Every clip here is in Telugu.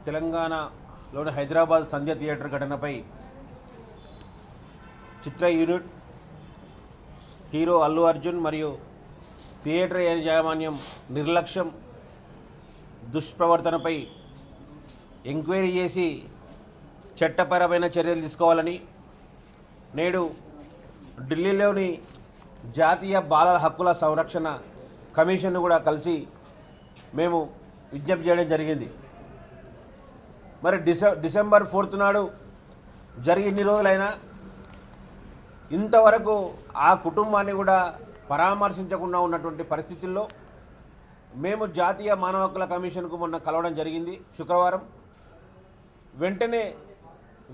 తెలంగాణలోని హైదరాబాద్ సంధ్య థియేటర్ ఘటనపై చిత్ర యూనిట్ హీరో అల్లు అర్జున్ మరియు థియేటర్ యాజమాన్యం నిర్లక్ష్యం దుష్ప్రవర్తనపై ఎంక్వైరీ చేసి చట్టపరమైన చర్యలు తీసుకోవాలని నేడు ఢిల్లీలోని జాతీయ బాలల హక్కుల సంరక్షణ కమిషన్ను కూడా కలిసి మేము విజ్ఞప్తి చేయడం జరిగింది. మరి డిసెంబర్ 4 నాడు జరిగిన్ని రోజులైనా ఇంతవరకు ఆ కుటుంబాన్ని కూడా పరామర్శించకుండా ఉన్నటువంటి పరిస్థితుల్లో మేము జాతీయ మానవ హక్కుల కమిషన్కు మొన్న కలవడం జరిగింది శుక్రవారం. వెంటనే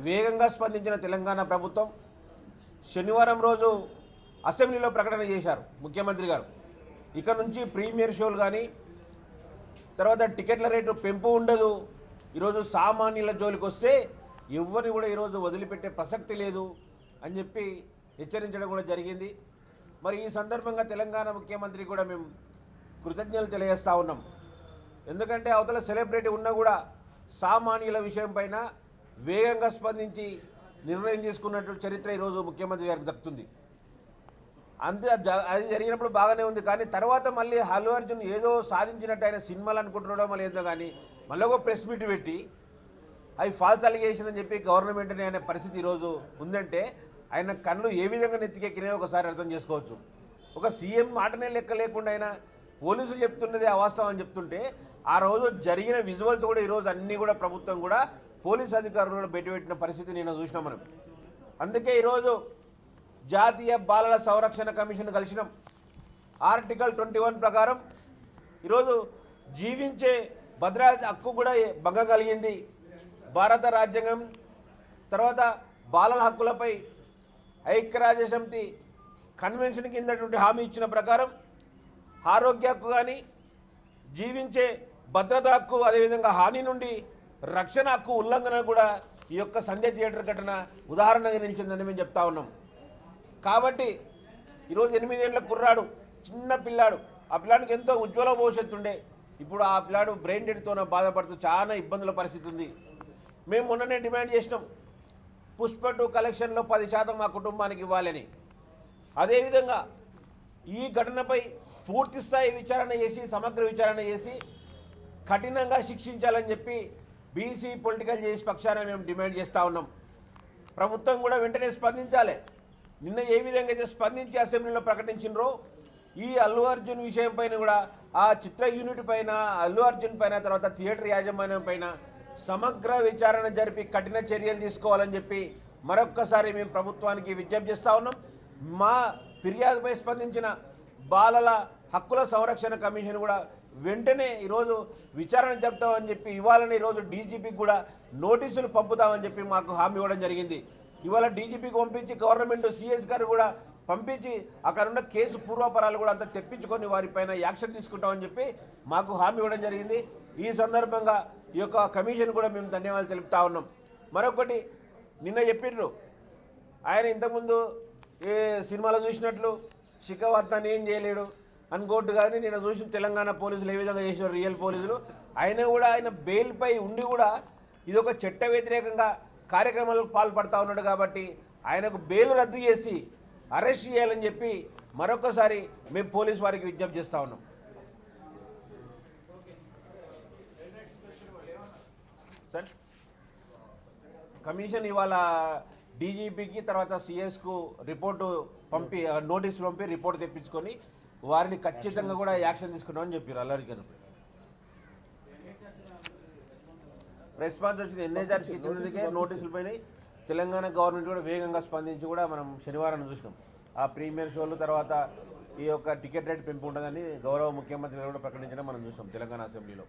వేగంగా స్పందించిన తెలంగాణ ప్రభుత్వం శనివారం రోజు అసెంబ్లీలో ప్రకటన చేశారు ముఖ్యమంత్రి గారు. ఇక నుంచి ప్రీమియర్ షోలు కానీ తర్వాత టికెట్ల రేటు పెంపు ఉండదు, ఈరోజు సామాన్యుల జోలికి వస్తే ఎవరిని కూడా ఈరోజు వదిలిపెట్టే ప్రసక్తి లేదు అని చెప్పి హెచ్చరించడం కూడా జరిగింది. మరి ఈ సందర్భంగా తెలంగాణ ముఖ్యమంత్రి కూడా మేము కృతజ్ఞతలు తెలియజేస్తూ ఉన్నాం. ఎందుకంటే అవతల సెలబ్రిటీ ఉన్నా కూడా సామాన్యుల విషయం పైన వేగంగా స్పందించి నిర్ణయం తీసుకున్నటువంటి చరిత్ర ఈరోజు ముఖ్యమంత్రి గారికి దక్కుతుంది. అంతే అది జరిగినప్పుడు బాగానే ఉంది, కానీ తర్వాత మళ్ళీ అల్లు అర్జున్ ఏదో సాధించినట్టు ఆయన సినిమాలు అనుకుంటున్నాడో మళ్ళీ ఏదో కానీ మళ్ళీ ఒక ప్రెస్ మీట్ పెట్టి అవి ఫాల్స్ అలిగేషన్ అని చెప్పి గవర్నమెంట్ని అనే పరిస్థితి ఈరోజు ఉందంటే ఆయన కళ్ళు ఏ విధంగా నెత్తికెక్కినాయో ఒకసారి అర్థం చేసుకోవచ్చు. ఒక సీఎం మాటనే లెక్క లేకుండా ఆయన పోలీసులు చెప్తున్నది అవాస్తవం అని చెప్తుంటే ఆ రోజు జరిగిన విజువల్స్ కూడా ఈరోజు అన్నీ కూడా ప్రభుత్వం కూడా పోలీసు అధికారులు కూడా బయటపెట్టిన పరిస్థితి నేను చూసినాం మనం. అందుకే ఈరోజు జాతీయ బాలల సంరక్షణ కమిషన్ కలిసినాం. ఆర్టికల్ 21 ప్రకారం ఈరోజు జీవించే భద్రత హక్కు కూడా భంగం కలిగింది. భారత రాజ్యాంగం తర్వాత బాలల హక్కులపై ఐక్యరాజ్యసమితి కన్వెన్షన్ కిందటువంటి హామీ ఇచ్చిన ప్రకారం ఆరోగ్య హక్కు కానీ జీవించే భద్రత హక్కు అదేవిధంగా హాని నుండి రక్షణ హక్కు ఉల్లంఘన కూడా ఈ యొక్క సంధ్య థియేటర్ ఘటన ఉదాహరణగా నిలిచిందని మేము చెప్తా ఉన్నాం. కాబట్టి ఈరోజు 8 ఏళ్ల కుర్రాడు చిన్న పిల్లాడు, ఆ పిల్లాడికి ఎంతో ఉజ్వల భవిష్యత్తు ఉండే, ఇప్పుడు ఆ పిల్లాడు బ్రెయిన్ డెడ్తో బాధపడుతూ చాలా ఇబ్బందుల పరిస్థితి ఉంది. మేము మొన్ననే డిమాండ్ చేసినాం పుష్ప 2 కలెక్షన్లో 10% మా కుటుంబానికి ఇవ్వాలని. అదేవిధంగా ఈ ఘటనపై పూర్తి స్థాయి విచారణ చేసి సమగ్ర విచారణ చేసి కఠినంగా శిక్షించాలని చెప్పి బీసీ పొలిటికల్ చేసి పక్షాన మేము డిమాండ్ చేస్తూ ఉన్నాం. ప్రభుత్వం కూడా వెంటనే స్పందించాలి. నిన్న ఏ విధంగా అయితే స్పందించి అసెంబ్లీలో ప్రకటించినరో ఈ అల్లు అర్జున్ విషయం పైన కూడా ఆ చిత్ర యూనిట్ పైన అల్లు అర్జున్ పైన తర్వాత థియేటర్ యాజమాన్యం పైన సమగ్ర విచారణ జరిపి కఠిన చర్యలు తీసుకోవాలని చెప్పి మరొక్కసారి మేము ప్రభుత్వానికి విజ్ఞప్తి చేస్తూ ఉన్నాం. మా ఫిర్యాదుపై స్పందించిన బాలల హక్కుల సంరక్షణ కమిషన్ కూడా వెంటనే ఈరోజు విచారణ చెప్తామని చెప్పి ఇవాళని ఈరోజు డీజీపీకి కూడా నోటీసులు పంపుతామని చెప్పి మాకు హామీ ఇవ్వడం జరిగింది. ఇవాళ డీజీపీకి పంపించి గవర్నమెంట్ సిఎస్ గారు కూడా పంపించి అక్కడ ఉన్న కేసు పూర్వాపరాలు కూడా అంతా తెప్పించుకొని వారిపైన యాక్షన్ తీసుకుంటామని చెప్పి మాకు హామీ ఇవ్వడం జరిగింది. ఈ సందర్భంగా ఈ యొక్క కమిషన్ కూడా మేము ధన్యవాదాలు తెలుపుతా ఉన్నాం. మరొకటి నిన్న చెప్పిండ్రు ఆయన ఇంతకుముందు ఏ సినిమాలో చూసినట్లు శిఖవార్తని ఏం చేయలేడు అనుకోట్టు, కానీ నేను చూసిన తెలంగాణ పోలీసులు ఏ విధంగా చేసిన రియల్ పోలీసులు ఆయన కూడా ఆయన బెయిల్పై ఉండి కూడా ఇది ఒక చట్ట వ్యతిరేకంగా కార్యక్రమాలకు పాల్పడతా ఉన్నాడు కాబట్టి ఆయనకు బెయిల్ రద్దు చేసి అరెస్ట్ చేయాలని చెప్పి మరొకసారి మేము పోలీసు వారికి విజ్ఞప్తి చేస్తూ ఉన్నాం. సార్ కమిషన్ ఇవాళ డీజీపీకి తర్వాత సిఎస్కు రిపోర్టు పంపి నోటీసులు పంపి రిపోర్ట్ తెప్పించుకొని వారిని ఖచ్చితంగా కూడా యాక్షన్ తీసుకున్నామని చెప్పారు. అల్లరి గారు రెస్పాన్స్ వచ్చింది, ఎన్హెచ్ఆర్సీకి ఇచ్చినందుకే నోటీసులు పైన తెలంగాణ గవర్నమెంట్ కూడా వేగంగా స్పందించి కూడా మనం శనివారం చూసినాం. ఆ ప్రీమియర్ షోలు తర్వాత ఈ యొక్క టికెట్ రేట్ పెంపు ఉంటుందని గౌరవ ముఖ్యమంత్రి కూడా ప్రకటించడం మనం చూసాం తెలంగాణ అసెంబ్లీలో.